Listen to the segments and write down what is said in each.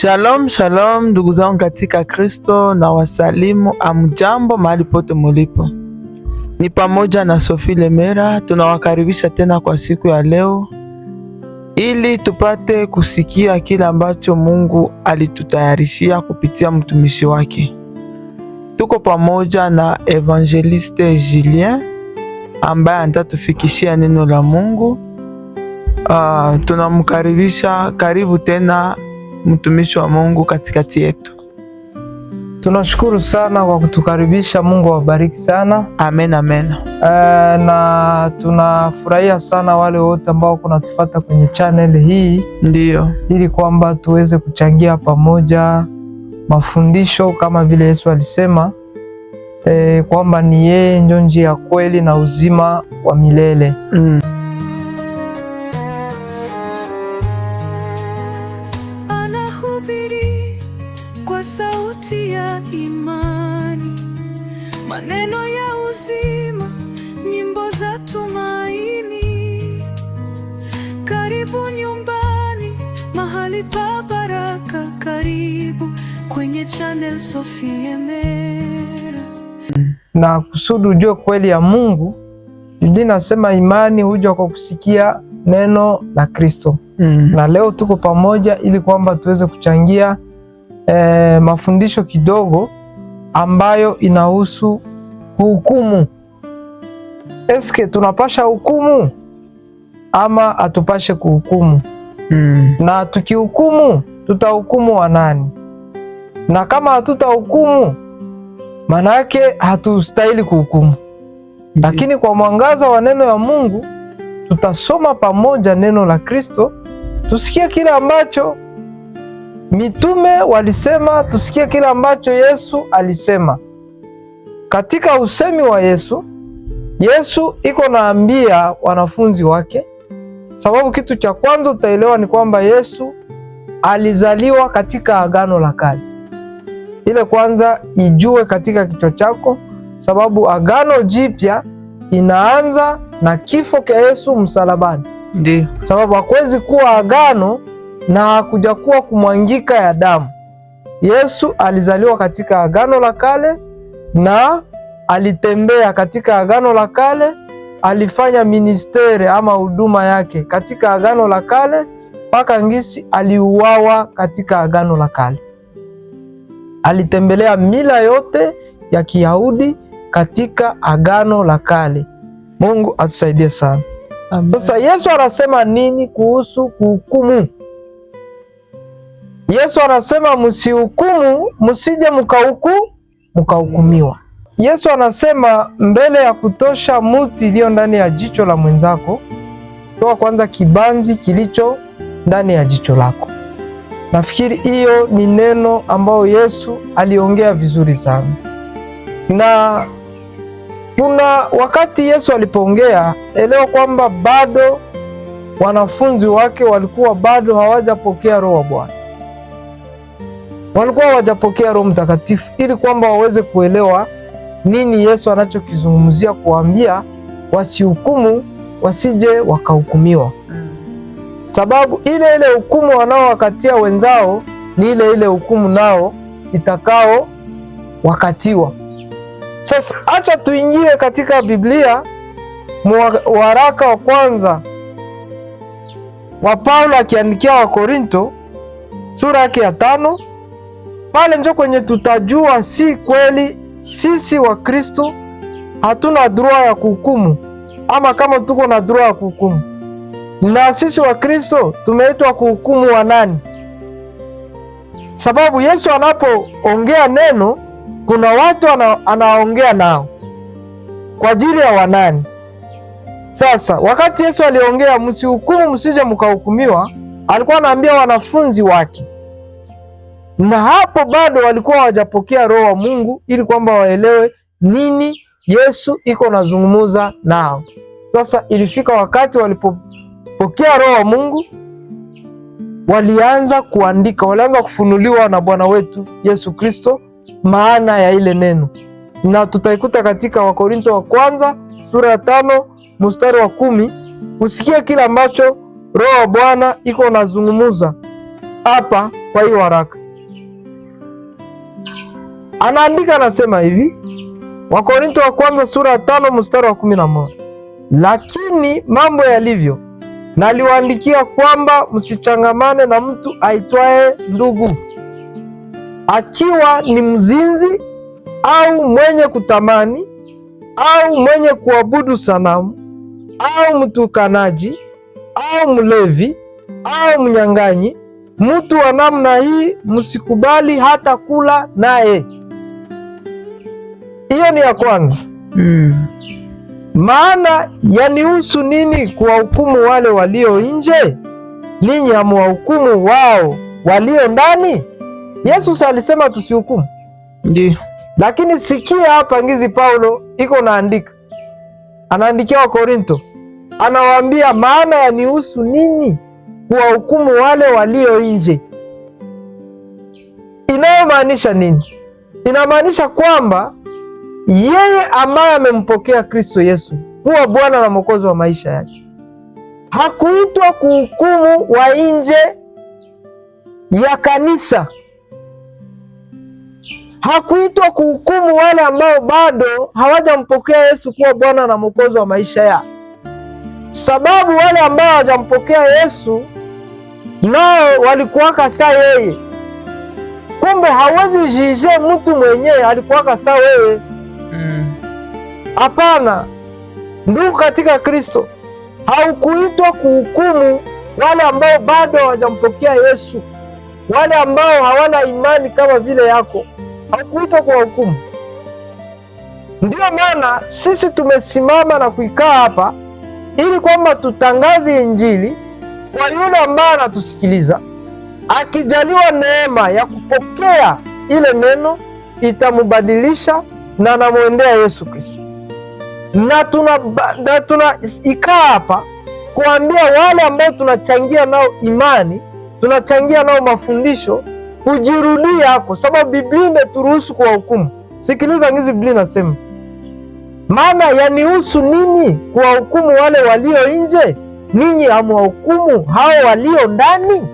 Shalom, shalom ndugu zangu katika Kristo, na wasalimu amjambo mahali pote mulipo. Ni pamoja na Sophie Lemera, tunawakaribisha tena kwa siku ya leo ili tupate kusikia kile ambacho Mungu alitutayarishia kupitia mtumishi wake. Tuko pamoja na Evangeliste Julien ambaye atatufikishia neno la Mungu. Tunamkaribisha, karibu tena mtumishi wa Mungu katikati yetu. Tunashukuru sana kwa kutukaribisha. Mungu awabariki sana. Amen, amen. Na tunafurahia sana wale wote ambao kunatufuata kwenye channel hii, ndio ili kwamba tuweze kuchangia pamoja mafundisho kama vile Yesu alisema kwamba ni yeye ndio njia ya kweli na uzima wa milele. Kwa sauti ya imani, maneno ya uzima, nyimbo za tumaini. Karibu nyumbani, mahali pa baraka, karibu kwenye channel Sophie Lemera. Na kusudi ujue kweli ya Mungu, Biblia inasema imani huja kwa kusikia neno la Kristo. Na leo tuko pamoja ili kwamba tuweze kuchangia mafundisho kidogo ambayo inahusu hukumu. Eske tunapasha hukumu ama atupashe kuhukumu? Na tukihukumu tutahukumu wa nani? Na kama hatutahukumu, maana yake hatustahili kuhukumu. Lakini kwa mwangaza wa neno ya Mungu tutasoma pamoja neno la Kristo, tusikie kile ambacho mitume walisema, tusikie kile ambacho Yesu alisema. Katika usemi wa Yesu, Yesu iko naambia wanafunzi wake, sababu kitu cha kwanza utaelewa ni kwamba Yesu alizaliwa katika Agano la Kale. Ile kwanza ijue katika kichwa chako, sababu Agano Jipya inaanza na kifo cha Yesu msalabani. Ndiyo. Sababu hakuwezi kuwa agano na hakuja kuwa kumwangika ya damu. Yesu alizaliwa katika Agano la Kale na alitembea katika Agano la Kale, alifanya ministeri ama huduma yake katika Agano la Kale mpaka ngisi aliuawa katika Agano la Kale. Alitembelea mila yote ya Kiyahudi katika Agano la Kale. Mungu atusaidie sana. Amen. Sasa Yesu anasema nini kuhusu kuhukumu? Yesu anasema msihukumu, msije mkahukumiwa. Yesu anasema mbele ya kutosha muti iliyo ndani ya jicho la mwenzako, toa kwanza kibanzi kilicho ndani ya jicho lako. Nafikiri hiyo ni neno ambayo Yesu aliongea vizuri sana. Na kuna wakati Yesu alipoongea, elewa kwamba bado wanafunzi wake walikuwa bado hawajapokea Roho wa Bwana. Walikuwa hawajapokea Roho Mtakatifu ili kwamba waweze kuelewa nini Yesu anachokizungumzia, kuambia wasihukumu, wasije wakahukumiwa. Sababu ile hukumu wanaowakatia wenzao ni ile hukumu nao itakao wakatiwa. Sasa acha tuingie katika Biblia, waraka wa kwanza wa Paulo akiandikia wa Korinto, sura yake ya 5. Pale njo kwenye tutajua si kweli sisi wa Kristo hatuna droit ya kuhukumu, ama kama tuko na droit ya kuhukumu. Na sisi wa Kristo tumeitwa kuhukumu wa nani? Sababu Yesu anapoongea neno, kuna watu anaongea nao kwa ajili ya wanani? Sasa wakati Yesu aliongea msihukumu msije mkahukumiwa, alikuwa anaambia wanafunzi wake, na hapo bado walikuwa hawajapokea Roho wa Mungu ili kwamba waelewe nini Yesu iko nazungumuza nao. Sasa ilifika wakati walipopokea Roho wa Mungu, walianza kuandika, walianza kufunuliwa na Bwana wetu Yesu Kristo maana ya ile neno. Na tutaikuta katika Wakorinto wa kwanza sura ya 5 mstari wa 10. Usikie kile ambacho Roho wa Bwana iko nazungumuza. hapa kwa hiyo waraka. Anaandika anasema hivi, Wakorinto wa kwanza sura ya 5 mstari wa 11, lakini mambo yalivyo naliwaandikia kwamba msichangamane na mtu aitwaye ndugu, akiwa ni mzinzi au mwenye kutamani au mwenye kuabudu sanamu au mtukanaji au mlevi au mnyang'anyi. Mtu wa namna hii msikubali hata kula naye. Hiyo ni ya kwanza. Maana yanihusu nini kuwahukumu wale walio nje? Ninyi hamwahukumu wao walio ndani? Yesu alisema tusihukumu. Ndio. Lakini sikia hapa ngizi Paulo iko naandika. Anaandikia Wakorinto. Anawaambia maana yanihusu nini kuwahukumu wale walio nje. Inayomaanisha nini? Inamaanisha kwamba yeye ambaye amempokea Kristo Yesu kuwa Bwana na Mwokozi wa maisha yake hakuitwa kuhukumu wa nje ya kanisa. Hakuitwa kuhukumu wale ambao bado hawajampokea Yesu kuwa Bwana na Mwokozi wa maisha yao. Sababu wale ambao hawajampokea Yesu nao walikuwaka saa yeye. Kumbe hawezi jije mtu mwenyewe alikuwaka saa wewe. Hapana. Ndugu katika Kristo, haukuitwa kuhukumu wale ambao bado hawajampokea Yesu, wale ambao hawana imani kama vile yako. Haukuitwa kuwahukumu. Ndio maana sisi tumesimama na kuikaa hapa ili kwamba tutangaze Injili kwa yule ambaye anatusikiliza, akijaliwa neema ya kupokea ile neno itamubadilisha na anamwendea Yesu Kristo. Na tunaikaa hapa kuambia wale ambao tunachangia nao imani, tunachangia nao mafundisho, kujirudia kwa sababu Biblia imeturuhusu kuwahukumu. Sikiliza ngizi Biblia inasema, maana yanihusu nini kuwahukumu wale walio nje? Ninyi hamwahukumu hao walio ndani.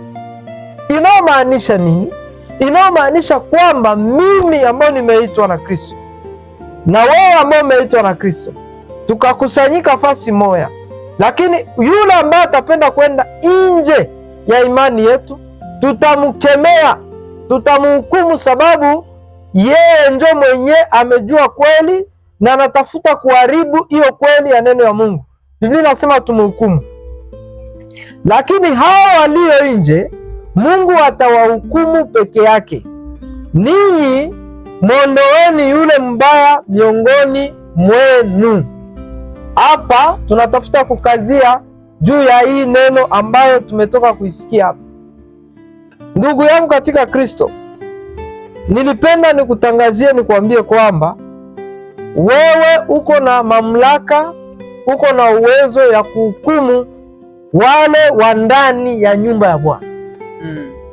Inayomaanisha nini? Inayomaanisha kwamba mimi ambao nimeitwa na Kristo na wewe ambao umeitwa na Kristo tukakusanyika fasi moja, lakini yule ambaye atapenda kwenda nje ya imani yetu tutamkemea, tutamhukumu, sababu yeye ndio mwenye amejua kweli na anatafuta kuharibu hiyo kweli ya neno ya Mungu. Biblia inasema tumhukumu. Lakini hao walio nje Mungu atawahukumu peke yake. Ninyi mwondoeni yule mbaya miongoni mwenu. Hapa tunatafuta kukazia juu ya hii neno ambayo tumetoka kuisikia hapa. Ndugu yangu katika Kristo, nilipenda nikutangazie, nikuambie kwamba wewe uko na mamlaka, uko na uwezo ya kuhukumu wale wa ndani ya nyumba ya Bwana.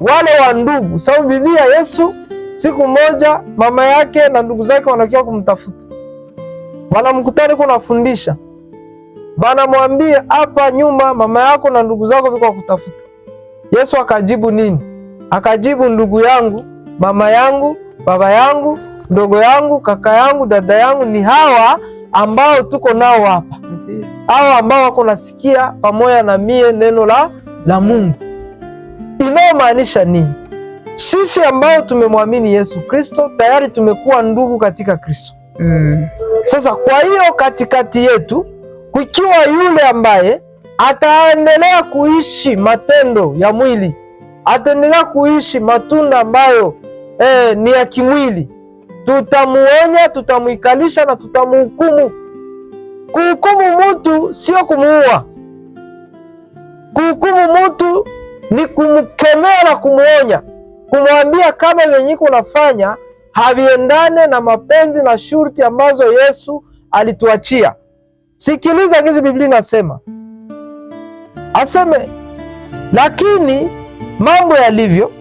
Wale wa ndugu, sababu Biblia Yesu siku moja mama yake na ndugu zake wanakia kumtafuta. Wanamkutana kunafundisha. Wanamwambia hapa nyuma mama yako na ndugu zako wako kutafuta. Yesu akajibu nini? Akajibu, ndugu yangu, mama yangu, baba yangu, ndogo yangu, kaka yangu, dada yangu ni hawa ambao tuko nao hapa. Hawa ambao wako nasikia pamoja na mie neno la Mungu. Inayomaanisha nini? Sisi ambao tumemwamini Yesu Kristo tayari tumekuwa ndugu katika Kristo. Sasa kwa hiyo katikati yetu kukiwa yule ambaye ataendelea kuishi matendo ya mwili, ataendelea kuishi matunda ambayo ni ya kimwili, tutamuonya, tutamuikalisha na tutamhukumu. Kuhukumu mtu sio kumuua. Kuhukumu mtu ni kumkemea na kumuonya, kumwambia kama yenye unafanya haviendane na mapenzi na shurti ambazo Yesu alituachia. Sikiliza ngizi Biblia inasema. Aseme, lakini mambo yalivyo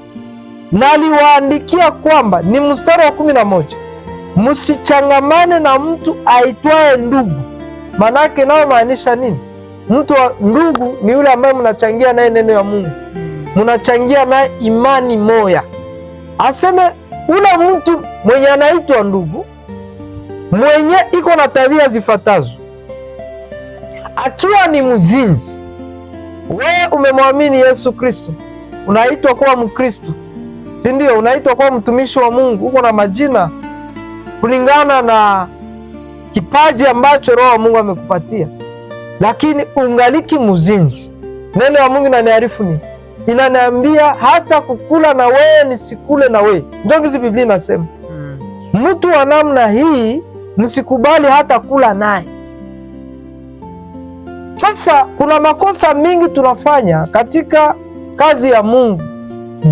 naliwaandikia kwamba, ni mstari wa 11, msichangamane na mtu aitwaye ndugu. Manake nao maanisha nini? Mtu wa ndugu ni yule ambaye mnachangia naye neno ya Mungu, munachangia naye imani moya. Aseme ule mtu mwenye anaitwa ndugu, mwenye iko na tabia zifatazo, akiwa ni mzinzi, wewe umemwamini Yesu Kristo, unaitwa kuwa Mkristo, si ndio? Unaitwa kuwa mtumishi wa Mungu, uko na majina kulingana na kipaji ambacho Roho wa Mungu amekupatia, lakini ungaliki mzinzi. Neno la Mungu inaniarifu ni inaniambia hata kukula na wewe nisikule na wewe. Ndio hizi Biblia inasema mtu wa namna hii msikubali hata kula naye. Sasa kuna makosa mingi tunafanya katika kazi ya Mungu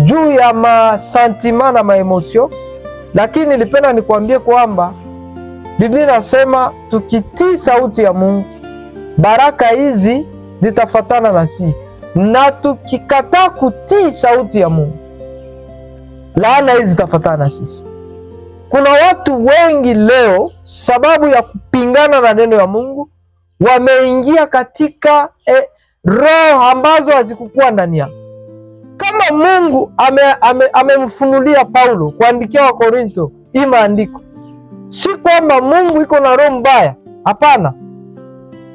juu ya masantima na maemosio, lakini nilipenda nikwambie kwamba Biblia inasema tukitii sauti ya Mungu, baraka hizi zitafatana na sisi, na tukikataa kutii sauti ya Mungu, laana hizi zitafatana na sisi. Kuna watu wengi leo, sababu ya kupingana na neno ya Mungu, wameingia katika roho ambazo hazikukuwa ndani yao. Kama Mungu amemfunulia Paulo kuandikia wa Korinto hii maandiko, si kwamba Mungu iko na roho mbaya, hapana.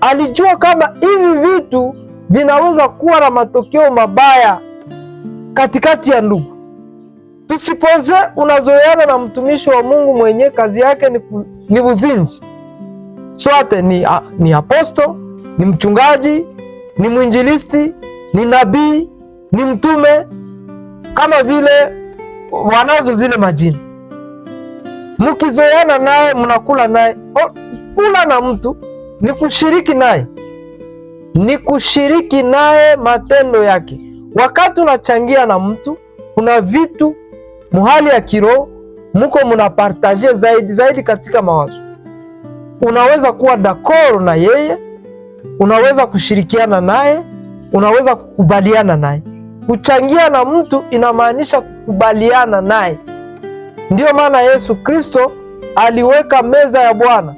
Alijua kama hivi vitu vinaweza kuwa na matokeo mabaya katikati ya ndugu. Tusipoze unazoeana na mtumishi wa Mungu mwenye kazi yake ni uzinzi, swate ni aposto, ni mchungaji, ni mwinjilisti, ni nabii, ni mtume, kama vile wanazo zile majina. Mkizoeana naye, mnakula naye. Kula na mtu ni kushiriki naye, ni kushiriki naye matendo yake. Wakati unachangia na mtu, kuna vitu muhali ya kiroho muko munapartaje zaidi katika mawazo. Unaweza kuwa dakoro na yeye, unaweza kushirikiana naye, unaweza kukubaliana naye. Kuchangia na mtu inamaanisha kukubaliana naye. Ndiyo maana Yesu Kristo aliweka meza ya Bwana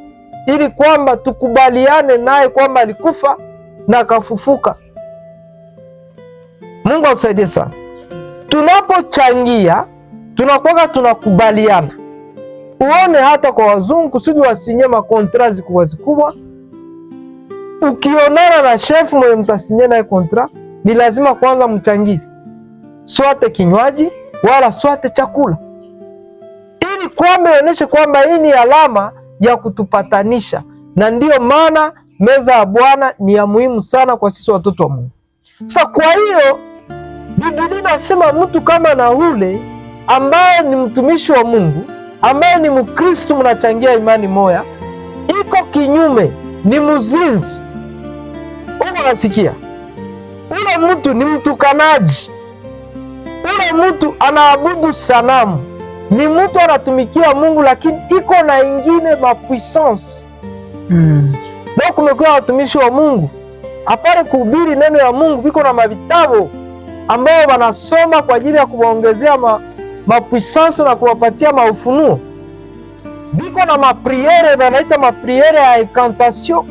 ili kwamba tukubaliane naye kwamba alikufa na akafufuka. Mungu atusaidie sana. Tunapochangia tunakuwa tunakubaliana. Uone hata kwa wazungu kusudi wasinye makontra zikubwa. Ukionana na chef mwenye mtasinye naye kontra, ni lazima kwanza mchangie swate kinywaji wala swate chakula, ili kwamba ioneshe kwamba hii ni alama ya kutupatanisha. Na ndiyo maana meza ya Bwana ni ya muhimu sana kwa sisi watoto wa Mungu. Sasa kwa hiyo Biblia inasema mtu kama na ule ambaye ni mtumishi wa Mungu, ambaye ni Mkristo, mnachangia imani moya, iko kinyume, ni mzinzi. Unasikia? Ule mtu ni mtukanaji, ule mtu anaabudu sanamu, ni mtu anatumikia Mungu lakini iko na ingine mapuissance. Na kumekuwa watumishi wa Mungu apare kuhubiri neno ya Mungu, biko na mavitabu ambao wanasoma kwa ajili ya kuwaongezea mapuissance na kuwapatia maufunuo. Biko na mapriere, wanaita mapriere ya incantation,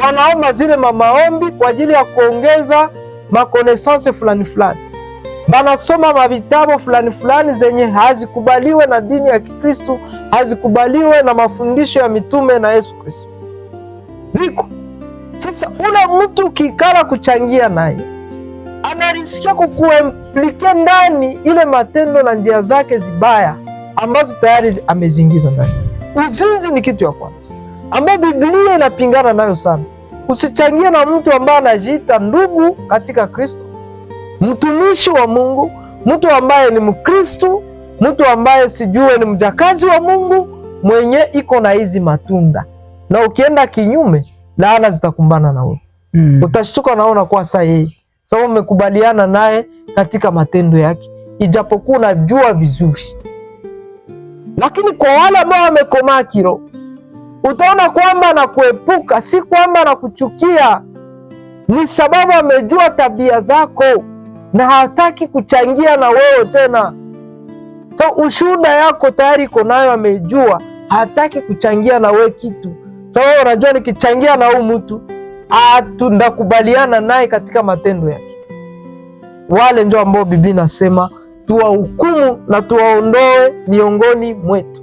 wanaomba zile maombi kwa ajili ya kuongeza makonesanse fulani fulani. Banasoma mavitabu fulani fulani zenye hazikubaliwe na dini ya Kikristo, hazikubaliwe na mafundisho ya mitume na Yesu Kristo. Biko sasa ule mtu ukikala kuchangia naye, anarisikia kukuimplike ndani ile matendo na njia zake zibaya ambazo tayari amezingiza ndani. Uzinzi ni kitu ya kwanza ambayo Biblia inapingana nayo sana. Usichangie na mtu ambaye anajiita ndugu katika Kristo, mtumishi wa Mungu, mtu ambaye ni Mkristo, mtu ambaye sijue ni mjakazi wa Mungu, mwenye iko na hizi matunda. Na ukienda kinyume, laana zitakumbana na wewe. Utashtuka naona kwa saa yeye sababu umekubaliana naye katika matendo yake, ijapokuwa unajua vizuri. Lakini kwa wale ambao wamekomaa kiroho, utaona kwamba na kuepuka, si kwamba na kuchukia, ni sababu amejua tabia zako na hataki kuchangia na wewe tena. So ushuhuda yako tayari iko nayo, amejua hataki kuchangia na wewe kitu. Sababu unajua nikichangia na huyu mtu ndakubaliana naye katika matendo yake. wale ndio ambao Biblia inasema tuwahukumu na tuwaondoe miongoni mwetu.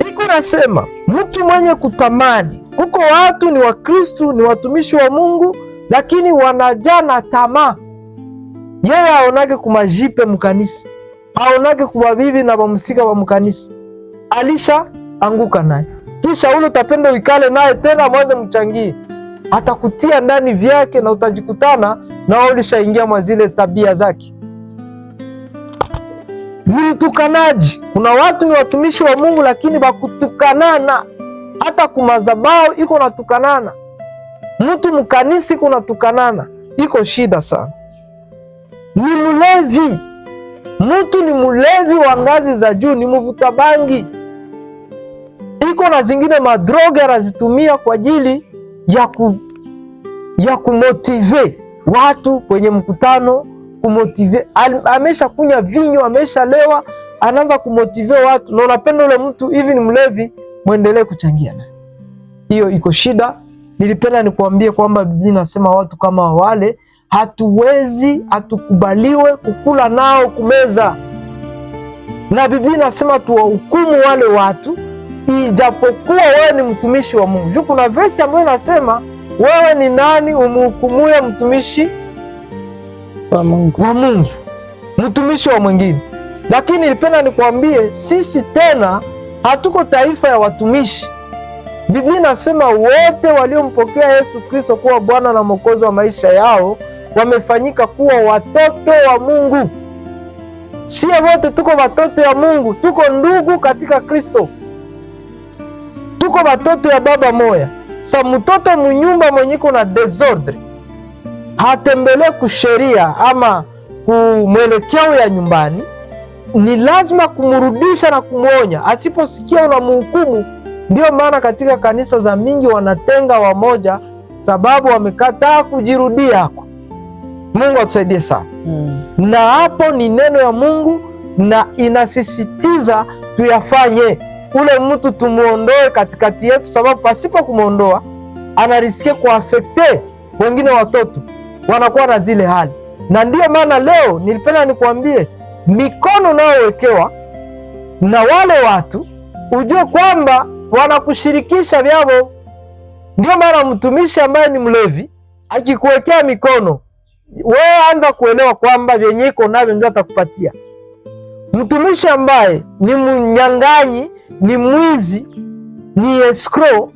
Iko nasema mtu mwenye kutamani. Kuko watu ni Wakristu, ni watumishi wa Mungu, lakini wanajaa na tamaa. Yeye aonake kumajipe mkanisa, aonake kubabibi na bamusika wa mkanisa, alisha anguka naye. Kisha ule utapenda uikale naye tena mwanze mchangie, atakutia ndani vyake na utajikutana na ulishaingia mwa zile tabia zake. Ni mtukanaji. Kuna watu ni watumishi wa Mungu lakini bakutukanana, hata kumazabao iko natukanana, mtu mkanisi iko natukanana, iko shida sana. Ni mlevi, mtu ni mlevi wa ngazi za juu, ni mvuta bangi, iko na zingine madroga anazitumia kwa ajili ya kumotive watu kwenye mkutano, kumotive. Amesha kunya vinyo, amesha lewa, anaanza kumotive watu, na unapenda ule mtu hivi ni mlevi, muendelee kuchangia naye. Hiyo iko shida. Nilipenda nikuambie kwamba Biblia inasema watu kama wale hatukubaliwe kukula nao kumeza, na Biblia inasema tuwahukumu wale watu ijapokuwa wewe ni mtumishi wa Mungu. Juu kuna verse ambayo inasema wewe ni nani umhukumuye mtumishi wa Mungu, mtumishi wa mwingine. Lakini nilipenda nikwambie sisi tena hatuko taifa ya watumishi. Biblia inasema wote waliompokea Yesu Kristo kuwa Bwana na Mwokozi wa maisha yao wamefanyika kuwa watoto wa Mungu. Sio wote tuko watoto ya Mungu, tuko ndugu katika Kristo, tuko watoto ya baba moya. Sa mtoto munyumba mwenye kuna desordre hatembele kusheria ama kumwelekeo ya nyumbani, ni lazima kumurudisha na kumwonya. Asiposikia unamhukumu. Ndio maana katika kanisa za mingi wanatenga wamoja, sababu wamekataa kujirudia. Mungu atusaidie sana. Na hapo ni neno ya Mungu na inasisitiza tuyafanye. Ule mtu tumuondoe katikati yetu, sababu pasipo kumuondoa anarisikia kuafekte wengine, watoto wanakuwa na zile hali. Na ndio maana leo nilipenda nikuambie mikono unaowekewa na wale watu ujue kwamba wanakushirikisha vyao. Ndio maana mtumishi ambaye ni mlevi akikuwekea mikono, wewe anza kuelewa kwamba vyenye iko navyo ndio atakupatia. Mtumishi ambaye ni mnyang'anyi, ni mwizi, ni escrow,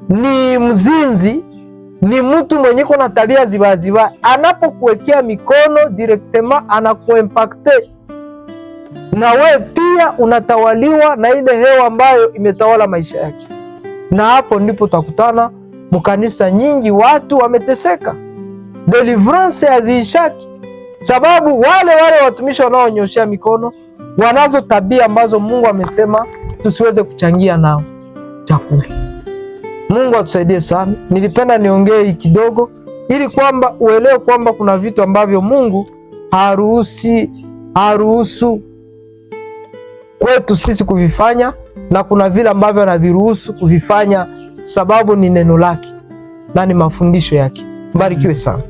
ni mzinzi, ni mtu mwenye kuna tabia zibaziba, anapokuwekea mikono directement anakuimpacte, na we pia unatawaliwa na ile hewa ambayo imetawala maisha yake. Na hapo ndipo utakutana mkanisa nyingi watu wameteseka, deliverance haziishaki, sababu wale watumishi wanaonyoshea mikono wanazo tabia ambazo Mungu amesema tusiweze kuchangia nao chakula. Mungu atusaidie sana. Nilipenda niongee kidogo ili kwamba uelewe kwamba kuna vitu ambavyo Mungu haruhusu kwetu sisi kuvifanya, na kuna vile ambavyo anaviruhusu kuvifanya, sababu ni neno lake na ni mafundisho yake. Mbarikiwe sana.